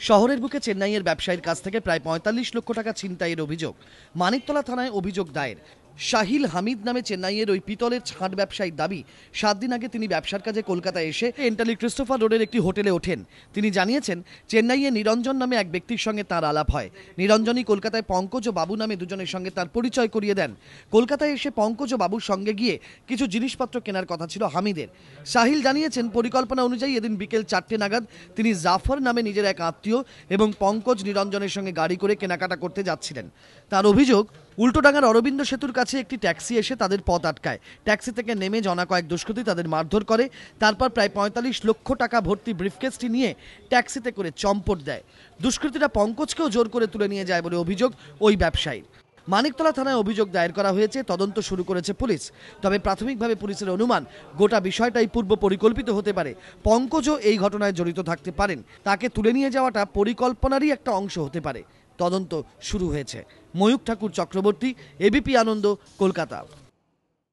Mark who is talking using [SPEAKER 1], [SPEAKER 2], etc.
[SPEAKER 1] শহরের বুকে চেন্নাইয়ের ব্যবসায়ীর কাছ থেকে প্রায় ৪৫ লক্ষ টাকা ছিনতাইয়ের অভিযোগ। মানিকতলা থানায় অভিযোগ দায়ের। শাহিল হামিদ নামে চেন্নাইয়ের ওই পিতলের ছাঁট ব্যবসায়ীর দাবি, 7 দিন আগে তিনি ব্যবসার কাজে কলকাতায় এসে এন্টালি ক্রিস্টোফার রোডের একটি হোটেলে ওঠেন। তিনি জানিয়েছেন, চেন্নাইয়ে নিরঞ্জন নামে এক ব্যক্তির সঙ্গে তার আলাপ হয়। নিরঞ্জনই কলকাতায় পঙ্কজ ও বাবু নামে দুজনের সঙ্গে তার পরিচয় করিয়ে দেন। কলকাতায় এসে পঙ্কজ ও বাবুর সঙ্গে গিয়ে কিছু জিনিসপত্র কেনার কথা ছিল হামিদের। শাহিল জানিয়েছেন, পরিকল্পনা অনুযায়ী এদিন বিকেল 4টে নাগাদ তিনি জাফর নামে নিজের এক আত্মীয় এবং পঙ্কজ নিরঞ্জনের সঙ্গে গাড়ি করে কেনাকাটা করতে যাচ্ছিলেন। তার অভিযোগ, উল্টোডাঙ্গার অরবিন্দ সেতুর কাছে একটি ট্যাক্সি এসে তাদের পথ আটকায়। ট্যাক্সি থেকে নেমে জনা কয়েক দুষ্কৃতী তাদের মারধর করে। তারপর প্রায় ৪৫ লক্ষ টাকা ভর্তি ব্রিফকেসটি নিয়ে ট্যাক্সিতে করে চম্পট দেয়। দুষ্কৃতীরা পঙ্কজকেও জোর করে তুলে নিয়ে যায় বলে অভিযোগ ওই ব্যবসায়ীর। মানিকতলা থানায় অভিযোগ দায়ের করা হয়েছে, তদন্ত শুরু করেছে পুলিশ। তবে প্রাথমিকভাবে পুলিশের অনুমান, গোটা বিষয়টাই পূর্ব পরিকল্পিত হতে পারে। পঙ্কজও এই ঘটনায় জড়িত থাকতে পারেন। তাকে তুলে নিয়ে যাওয়াটা পরিকল্পনারই একটা অংশ হতে পারে। তদন্ত শুরু হয়েছে। ময়ূক ঠাকুর চক্রবর্তী, এবিপি আনন্দ, কলকাতা।